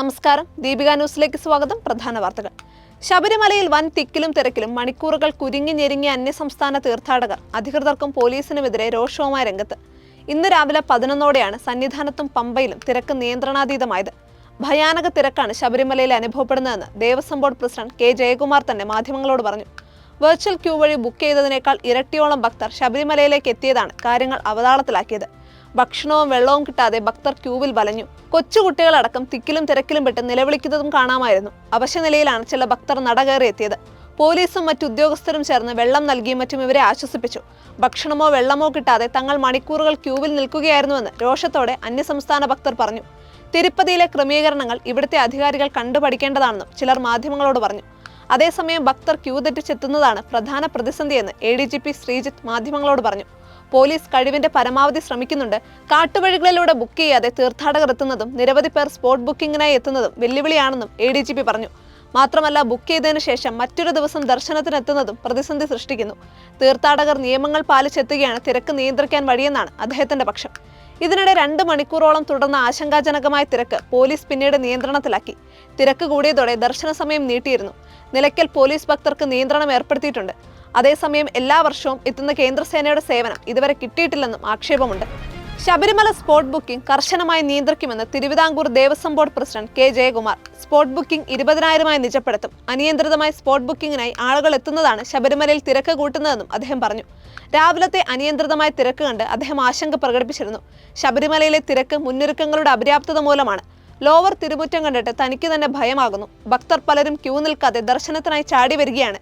നമസ്കാരം, ദീപിക ന്യൂസിലേക്ക് സ്വാഗതം. പ്രധാന വാർത്തകൾ. ശബരിമലയിൽ വൻ തിക്കിലും തിരക്കിലും മണിക്കൂറുകൾ കുരുങ്ങി ഞെരുങ്ങിയ അന്യസംസ്ഥാന തീർത്ഥാടകർ അധികൃതർക്കും പോലീസിനുമെതിരെ രോഷവുമായി രംഗത്ത്. ഇന്ന് രാവിലെ 11ഓടെയാണ് സന്നിധാനത്തും പമ്പയിലും തിരക്ക് നിയന്ത്രണാതീതമായത്. ഭയാനക തിരക്കാണ് ശബരിമലയിൽ അനുഭവപ്പെടുന്നതെന്ന് Devaswom board president K Jayakumar തന്നെ മാധ്യമങ്ങളോട് പറഞ്ഞു. വെർച്വൽ ക്യൂ വഴി ബുക്ക് ചെയ്തതിനേക്കാൾ ഇരട്ടിയോളം ഭക്തർ ശബരിമലയിലേക്ക് എത്തിയതാണ് കാര്യങ്ങൾ അവതാളത്തിലാക്കിയത്. ഭക്ഷണവും വെള്ളവും കിട്ടാതെ ഭക്തർ ക്യൂവിൽ വലഞ്ഞു. കൊച്ചുകുട്ടികളടക്കം തിക്കിലും തിരക്കിലും പെട്ട് നിലവിളിക്കുന്നതും കാണാമായിരുന്നു. അവശനിലയിലാണ് ചില ഭക്തർ നട കയറി എത്തിയത്. പോലീസും മറ്റു ഉദ്യോഗസ്ഥരും ചേർന്ന് വെള്ളം നൽകിയും മറ്റും ഇവരെ ആശ്വസിപ്പിച്ചു. ഭക്ഷണമോ വെള്ളമോ കിട്ടാതെ തങ്ങൾ മണിക്കൂറുകൾ ക്യൂവിൽ നിൽക്കുകയായിരുന്നുവെന്ന് രോഷത്തോടെ അന്യസംസ്ഥാന ഭക്തർ പറഞ്ഞു. തിരുപ്പതിയിലെ ക്രമീകരണങ്ങൾ ഇവിടുത്തെ അധികാരികൾ കണ്ടുപഠിക്കേണ്ടതാണെന്നും ചിലർ മാധ്യമങ്ങളോട് പറഞ്ഞു. അതേസമയം ഭക്തർ ക്യൂ തെറ്റിച്ചെത്തുന്നതാണ് പ്രധാന പ്രതിസന്ധിയെന്ന് ADGP ശ്രീജിത്ത് മാധ്യമങ്ങളോട് പറഞ്ഞു. പോലീസ് കഴിവിന്റെ പരമാവധി ശ്രമിക്കുന്നുണ്ട്. കാട്ടുവഴികളിലൂടെ ബുക്ക് ചെയ്യാതെ തീർത്ഥാടകർ എത്തുന്നതും നിരവധി പേർ സ്പോട്ട് ബുക്കിങ്ങിനായി എത്തുന്നതും വെല്ലുവിളിയാണെന്നും ADGP പറഞ്ഞു. മാത്രമല്ല, ബുക്ക് ചെയ്തതിനു ശേഷം മറ്റൊരു ദിവസം ദർശനത്തിനെത്തുന്നതും പ്രതിസന്ധി സൃഷ്ടിക്കുന്നു. തീർത്ഥാടകർ നിയമങ്ങൾ പാലിച്ചെത്തുകയാണ് തിരക്ക് നിയന്ത്രിക്കാൻ വഴിയെന്നാണ് അദ്ദേഹത്തിന്റെ പക്ഷം. ഇതിനിടെ 2 മണിക്കൂറോളം തുടർന്ന ആശങ്കാജനകമായ തിരക്ക് പോലീസ് പിന്നീട് നിയന്ത്രണത്തിലാക്കി. തിരക്ക് കൂടിയതോടെ ദർശന സമയം നീട്ടിയിരുന്നു. നിലയ്ക്കൽ പോലീസ് ഭക്തർക്ക് നിയന്ത്രണം ഏർപ്പെടുത്തിയിട്ടുണ്ട്. അതേസമയം എല്ലാ വർഷവും എത്തുന്ന കേന്ദ്രസേനയുടെ സേവനം ഇതുവരെ കിട്ടിയിട്ടില്ലെന്നും ആക്ഷേപമുണ്ട്. ശബരിമല സ്പോട്ട് ബുക്കിംഗ് കർശനമായി നിയന്ത്രിക്കുമെന്ന് Thiruvithamkoor Devaswom board president K Jayakumar. Spot booking 20,000-ആയി നിജപ്പെടുത്തും. അനിയന്ത്രിതമായി സ്പോട്ട് ബുക്കിംഗിനായി ആളുകൾ എത്തുന്നതാണ് ശബരിമലയിൽ തിരക്ക് കൂട്ടുന്നതെന്നും അദ്ദേഹം പറഞ്ഞു. രാവിലത്തെ അനിയന്ത്രിതമായ തിരക്ക് കണ്ട് അദ്ദേഹം ആശങ്ക പ്രകടിപ്പിച്ചിരുന്നു. ശബരിമലയിലെ തിരക്ക് മുന്നൊരുക്കങ്ങളുടെ അപര്യാപ്തത മൂലമാണ്. ലോവർ തിരുമുറ്റം കണ്ടിട്ട് തനിക്ക് തന്നെ ഭയമാകുന്നു. ഭക്തർ പലരും ക്യൂ നിൽക്കാതെ ദർശനത്തിനായി ചാടി വരികയാണ്.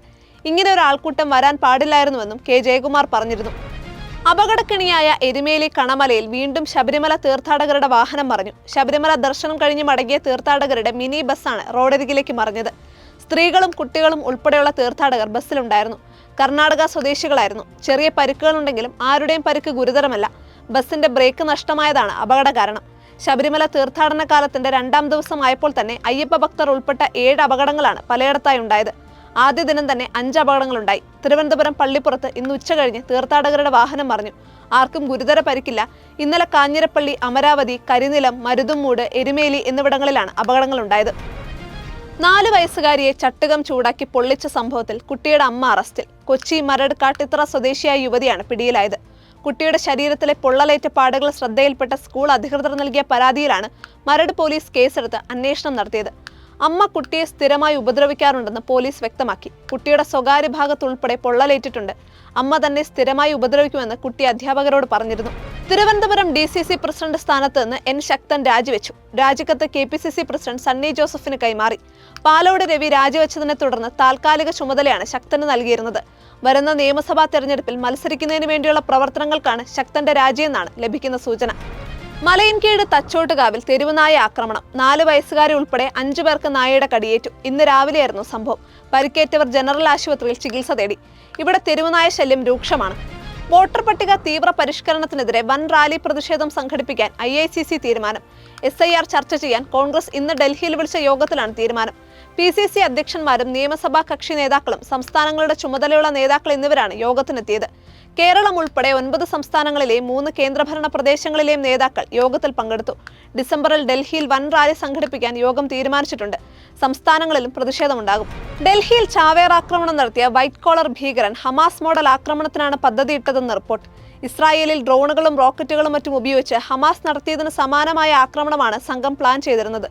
ഇങ്ങനെ ഒരു ആൾക്കൂട്ടം വരാൻ പാടില്ലായിരുന്നുവെന്നും കെ ജയകുമാർ പറഞ്ഞിരുന്നു. അപകടക്കിണിയായ എരുമേലി കണമലയിൽ വീണ്ടും ശബരിമല തീർത്ഥാടകരുടെ വാഹനം മറിഞ്ഞു. ശബരിമല ദർശനം കഴിഞ്ഞ് മടങ്ങിയ തീർത്ഥാടകരുടെ മിനി ബസ്സാണ് റോഡരികിലേക്ക് മറിഞ്ഞത്. സ്ത്രീകളും കുട്ടികളും ഉൾപ്പെടെയുള്ള തീർത്ഥാടകർ ബസ്സിലുണ്ടായിരുന്നു. കർണാടക സ്വദേശികളായിരുന്നു. ചെറിയ പരിക്കുകളുണ്ടെങ്കിലും ആരുടെയും പരിക്ക് ഗുരുതരമല്ല. ബസിന്റെ ബ്രേക്ക് നഷ്ടമായതാണ് അപകട കാരണം. ശബരിമല തീർത്ഥാടന കാലത്തിന്റെ 2ാം ദിവസമായപ്പോൾ തന്നെ അയ്യപ്പ ഭക്തർ ഉൾപ്പെട്ട 7 അപകടങ്ങളാണ് പലയിടത്തായി ഉണ്ടായത്. ആദ്യ ദിനം തന്നെ 5 അപകടങ്ങളുണ്ടായി. തിരുവനന്തപുരം പള്ളിപ്പുറത്ത് ഇന്ന് ഉച്ച കഴിഞ്ഞ് തീർത്ഥാടകരുടെ വാഹനം മറിഞ്ഞു. ആർക്കും ഗുരുതര പരിക്കില്ല. ഇന്നലെ കാഞ്ഞിരപ്പള്ളി, അമരാവതി, കരിനിലം, മരുതുംമൂട്, എരുമേലി എന്നിവിടങ്ങളിലാണ് അപകടങ്ങളുണ്ടായത്. 4 വയസ്സുകാരിയെ ചട്ടുകം ചൂടാക്കി പൊള്ളിച്ച സംഭവത്തിൽ കുട്ടിയുടെ അമ്മ അറസ്റ്റിൽ. കൊച്ചി മരട് കാട്ടിത്തറ സ്വദേശിയായ യുവതിയാണ് പിടിയിലായത്. കുട്ടിയുടെ ശരീരത്തിലെ പൊള്ളലേറ്റ പാടുകൾ ശ്രദ്ധയിൽപ്പെട്ട സ്കൂൾ അധികൃതർ നൽകിയ പരാതിയിലാണ് മരട് പോലീസ് കേസെടുത്ത് അന്വേഷണം നടത്തിയത്. അമ്മ കുട്ടിയെ സ്ഥിരമായി ഉപദ്രവിക്കാറുണ്ടെന്ന് പോലീസ് വ്യക്തമാക്കി. കുട്ടിയുടെ സ്വകാര്യ ഭാഗത്തുൾപ്പെടെ പൊള്ളലേറ്റിട്ടുണ്ട്. അമ്മ തന്നെ സ്ഥിരമായി ഉപദ്രവിക്കുമെന്ന് കുട്ടി അധ്യാപകരോട് പറഞ്ഞിരുന്നു. തിരുവനന്തപുരം DCC പ്രസിഡന്റ് സ്ഥാനത്ത് നിന്ന് N ശക്തൻ രാജിവെച്ചു. രാജിക്കത്ത് KPCC പ്രസിഡന്റ് സണ്ണി ജോസഫിന് കൈമാറി. പാലോട് രവി രാജിവെച്ചതിനെ തുടർന്ന് താൽക്കാലിക ചുമതലയാണ് ശക്തന് നൽകിയിരുന്നത്. വരുന്ന നിയമസഭാ തെരഞ്ഞെടുപ്പിൽ മത്സരിക്കുന്നതിന് വേണ്ടിയുള്ള പ്രവർത്തനങ്ങൾക്കാണ് ശക്തന്റെ രാജിയെന്നാണ് ലഭിക്കുന്ന സൂചന. മലയൻകീഴ് തച്ചോട്ടുകാവിൽ തെരുവുനായ ആക്രമണം. 4 വയസ്സുകാരെ ഉൾപ്പെടെ 5 പേർക്ക് നായയുടെ കടിയേറ്റു. ഇന്ന് രാവിലെയായിരുന്നു സംഭവം. പരിക്കേറ്റവർ ജനറൽ ആശുപത്രിയിൽ ചികിത്സ തേടി. ഇവിടെ തെരുവുനായ ശല്യം രൂക്ഷമാണ്. വോട്ടർ പട്ടിക തീവ്ര പരിഷ്കരണത്തിനെതിരെ വൻ റാലി പ്രതിഷേധം സംഘടിപ്പിക്കാൻ IICC തീരുമാനം. SIR ചർച്ച ചെയ്യാൻ കോൺഗ്രസ് ഇന്ന് ഡൽഹിയിൽ വിളിച്ച യോഗത്തിലാണ് തീരുമാനം. PCC അധ്യക്ഷന്മാരും നിയമസഭാ കക്ഷി നേതാക്കളും സംസ്ഥാനങ്ങളുടെ ചുമതലയുള്ള നേതാക്കൾ എന്നിവരാണ് യോഗത്തിനെത്തിയത്. കേരളം ഉൾപ്പെടെ 9 സംസ്ഥാനങ്ങളിലെയും 3 കേന്ദ്രഭരണ പ്രദേശങ്ങളിലെയും നേതാക്കൾ യോഗത്തിൽ പങ്കെടുത്തു. ഡിസംബറിൽ ഡൽഹിയിൽ വൻ റാലി സംഘടിപ്പിക്കാൻ യോഗം തീരുമാനിച്ചിട്ടുണ്ട്. സംസ്ഥാനങ്ങളിലും പ്രതിഷേധമുണ്ടാകും. ഡൽഹിയിൽ ചാവേർ ആക്രമണം നടത്തിയ വൈറ്റ് കോളർ ഭീകരൻ ഹമാസ് മോഡൽ ആക്രമണത്തിനാണ് പദ്ധതിയിട്ടതെന്ന് റിപ്പോർട്ട്. ഇസ്രായേലിൽ ഡ്രോണുകളും റോക്കറ്റുകളും മറ്റും ഉപയോഗിച്ച് ഹമാസ് നടത്തിയതിന് സമാനമായ ആക്രമണമാണ് സംഘം പ്ലാൻ ചെയ്തിരുന്നത്.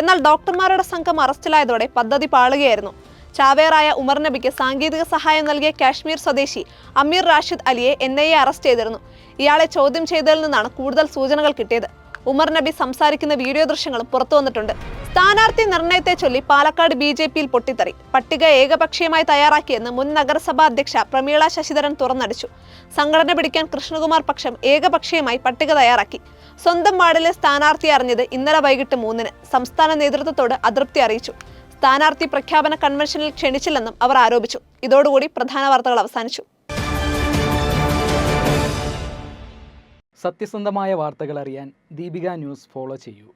എന്നാൽ ഡോക്ടർമാരുടെ സംഘം അറസ്റ്റിലായതോടെ പദ്ധതി പാളുകയായിരുന്നു. ചാവേറായ ഉമർ നബിക്ക് സാങ്കേതിക സഹായം നൽകിയ കാശ്മീർ സ്വദേശി അമീർ റാഷിദ് അലിയെ NIA അറസ്റ്റ് ചെയ്തിരുന്നു. ഇയാളെ ചോദ്യം ചെയ്തതിൽ നിന്നാണ് കൂടുതൽ സൂചനകൾ കിട്ടിയത്. ഉമർ നബി സംസാരിക്കുന്ന വീഡിയോ ദൃശ്യങ്ങളും പുറത്തു വന്നിട്ടുണ്ട്. സ്ഥാനാർത്ഥി നിർണയത്തെ ചൊല്ലി പാലക്കാട് BJPയിൽ പൊട്ടിത്തെറി. പട്ടിക ഏകപക്ഷീയമായി തയ്യാറാക്കിയെന്ന് മുൻ നഗരസഭാ അധ്യക്ഷ പ്രമീള ശശിധരൻ തുറന്നടിച്ചു. സംഘടന പിടിക്കാൻ കൃഷ്ണകുമാർ പക്ഷം ഏകപക്ഷീയമായി പട്ടിക തയ്യാറാക്കി. സ്വന്തം വാർഡിലെ സ്ഥാനാർത്ഥി അറിഞ്ഞത് ഇന്നലെ വൈകിട്ട് 3-ന്. സംസ്ഥാന നേതൃത്വത്തോട് അതൃപ്തി അറിയിച്ചു. സ്ഥാനാർത്ഥി പ്രഖ്യാപന കൺവെൻഷനിൽ ക്ഷണിച്ചില്ലെന്നും അവർ ആരോപിച്ചു. ഇതോടുകൂടി പ്രധാന വാർത്തകൾ അവസാനിച്ചു. സത്യസന്ധമായ വാർത്തകൾ അറിയാൻ ദീപിക ന്യൂസ് ഫോളോ ചെയ്യൂ.